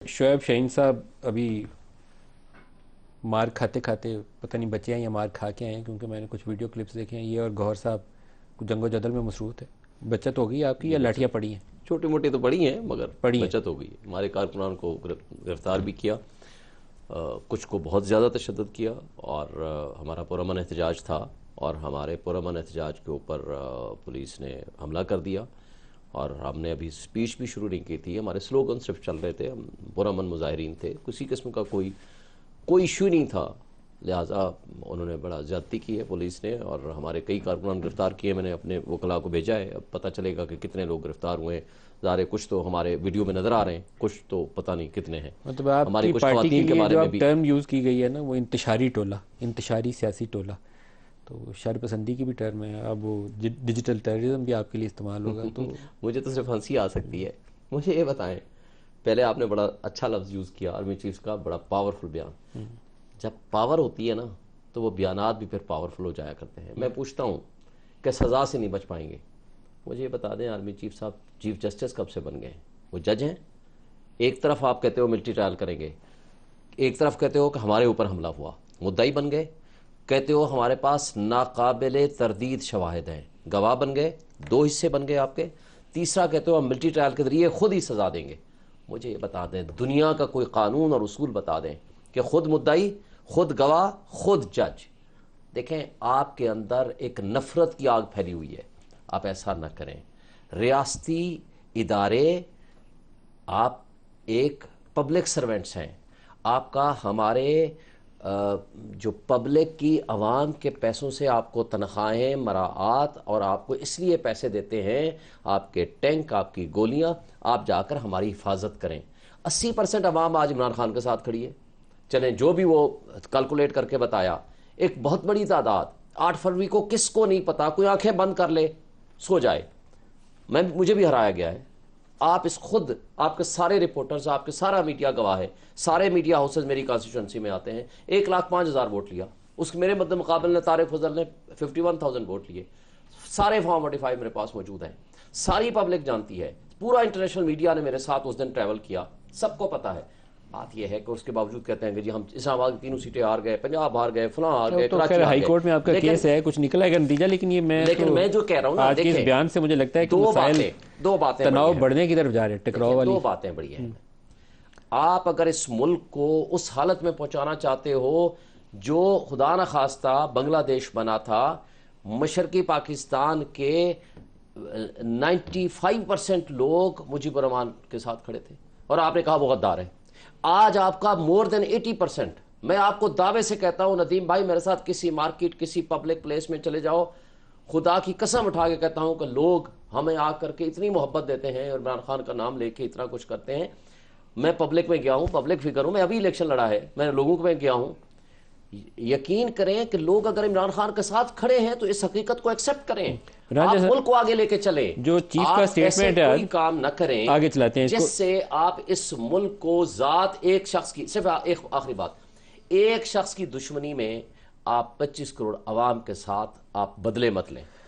شعیب شہین صاحب ابھی مار کھاتے کھاتے پتہ نہیں بچے ہیں یا مار کھا کے آئے ہیں، کیونکہ میں نے کچھ ویڈیو کلپس دیکھے ہیں، یہ اور گوھر صاحب کچھ جنگ و جدل میں مصروف ہے۔ بچت ہو گئی آپ کی جی، یا لاٹیاں بچت پڑی ہیں؟ چھوٹی موٹی تو پڑی ہیں مگر پڑی ہیں۔ بچت ہو گئی۔ ہمارے کارکنان کو گرفتار بھی کیا، کچھ کو بہت زیادہ تشدد کیا، اور ہمارا پرامن احتجاج تھا اور ہمارے پرامن احتجاج کے اوپر پولیس نے حملہ کر دیا، اور ہم نے ابھی سپیچ بھی شروع نہیں کی تھی، ہمارے سلوگن صرف چل رہے تھے، ہم پرامن مظاہرین تھے، کسی قسم کا کوئی ایشو نہیں تھا، لہٰذا انہوں نے بڑا زیادتی کی ہے پولیس نے، اور ہمارے کئی کارکنان گرفتار کیے۔ میں نے اپنے وکلاء کو بھیجا ہے، اب پتہ چلے گا کہ کتنے لوگ گرفتار ہوئے ہیں۔ ظاہر ہے کچھ تو ہمارے ویڈیو میں نظر آ رہے ہیں، کچھ تو پتہ نہیں کتنے ہیں۔ مطلب آپ ہماری کی کچھ پارٹی کے خواتین کے لیے بارے جو میں اب بھی ٹرم یوز کی گئی ہے نا، وہ انتشاری ٹولہ، انتشاری سیاسی ٹولہ، تو شر پسندی کی بھی ٹرم ہے، اب وہ ڈیجیٹل ٹیررزم بھی آپ کے لیے استعمال ہوگا تو مجھے تو صرف ہنسی آ سکتی ہے۔ مجھے یہ بتائیں، پہلے آپ نے بڑا اچھا لفظ یوز کیا آرمی چیف کا، بڑا پاورفل بیان۔ جب پاور ہوتی ہے نا تو وہ بیانات بھی پھر پاورفل ہو جایا کرتے ہیں۔ میں پوچھتا ہوں کہ سزا سے نہیں بچ پائیں گے؟ مجھے یہ بتا دیں، آرمی چیف صاحب چیف جسٹس کب سے بن گئے ہیں؟ وہ جج ہیں۔ ایک طرف آپ کہتے ہو ملٹری ٹرائل کریں گے، ایک طرف کہتے ہو کہ ہمارے اوپر حملہ ہوا، مدعی بن گئے، کہتے ہو ہمارے پاس ناقابل تردید شواہد ہیں، گواہ بن گئے، دو حصے بن گئے آپ کے، تیسرا کہتے ہو ہم ملٹری ٹرائل کے ذریعے خود ہی سزا دیں گے۔ مجھے یہ بتا دیں، دنیا کا کوئی قانون اور اصول بتا دیں کہ خود مدعی، خود گواہ، خود جج۔ دیکھیں، آپ کے اندر ایک نفرت کی آگ پھیلی ہوئی ہے، آپ ایسا نہ کریں۔ ریاستی ادارے، آپ ایک پبلک سرونٹس ہیں، آپ کا ہمارے جو پبلک کی عوام کے پیسوں سے آپ کو تنخواہیں، مراعات، اور آپ کو اس لیے پیسے دیتے ہیں، آپ کے ٹینک، آپ کی گولیاں، آپ جا کر ہماری حفاظت کریں۔ 80% عوام آج عمران خان کے ساتھ کھڑی ہے۔ چلیں، جو بھی وہ کیلکولیٹ کر کے بتایا، ایک بہت بڑی تعداد 8 فروری کو کس کو نہیں پتا، کوئی آنکھیں بند کر لے سو جائے۔ مجھے بھی ہرایا گیا ہے۔ آپ اس خود، آپ کے سارے رپورٹرز، آپ کے سارا میڈیا گواہ ہے، سارے میڈیا ہاؤسز میری کانسٹیٹوئنسی میں آتے ہیں۔ 1,05,000 ووٹ لیا، اس میرے مد مقابل نے طارق فضل نے 51,000 ووٹ لیے۔ سارے فارم 45 میرے پاس موجود ہیں، ساری پبلک جانتی ہے، پورا انٹرنیشنل میڈیا نے میرے ساتھ اس دن ٹریول کیا، سب کو پتا ہے۔ بات یہ ہے کہ اس کے باوجود کہتے ہیں کہ جی ہم اسلام آباد کی 3 سیٹیں ہار گئے، پنجاب ہار گئے، فلاں ہار گئے، تو کراچی خیر ہار ہائی گئے۔ کورٹ میں آپ کا کیس ہے، کچھ نکلا ہے کا نتیجہ، لیکن یہ لیکن میں جو کہہ رہا ہوں نا، آج کے اس دیکھیں، بیان سے مجھے لگتا ہے کہ مسائل دو باتیں تناؤ بڑی ہیں، بڑھنے کی طرف جا رہے ہیں، ٹکراؤ والی۔ دو باتیں بڑی ہیں۔ آپ اگر اس ملک کو اس حالت میں پہنچانا چاہتے ہو جو خدا نخواستہ بنگلہ دیش بنا تھا، مشرقی پاکستان کے 95% لوگ مجیب الرحمان کے ساتھ کھڑے تھے، اور آپ نے کہا وہ غدار ہے۔ آج آپ کا more than 80%، میں آپ کو دعوے سے کہتا ہوں ندیم بھائی، میرے ساتھ کسی مارکیٹ، کسی پبلک پلیس میں چلے جاؤ، خدا کی قسم اٹھا کے کہتا ہوں کہ لوگ ہمیں آ کر کے اتنی محبت دیتے ہیں، اور عمران خان کا نام لے کے اتنا کچھ کرتے ہیں۔ میں پبلک میں گیا ہوں، پبلک فگر ہوں، میں ابھی الیکشن لڑا ہے، میں لوگوں میں گیا ہوں۔ یقین کریں کہ لوگ اگر عمران خان کے ساتھ کھڑے ہیں تو اس حقیقت کو ایکسپٹ کریں، آپ ملک کو آگے لے کے چلیں، جو چیف کا آپ ایسے سٹیٹمنٹ ہے کوئی کام نہ کریں آگے چلاتے ہیں اس کو، جس سے آپ اس ملک کو ذات ایک شخص کی، صرف ایک آخری بات، ایک شخص کی دشمنی میں آپ 25 کروڑ عوام کے ساتھ آپ بدلے مت لیں۔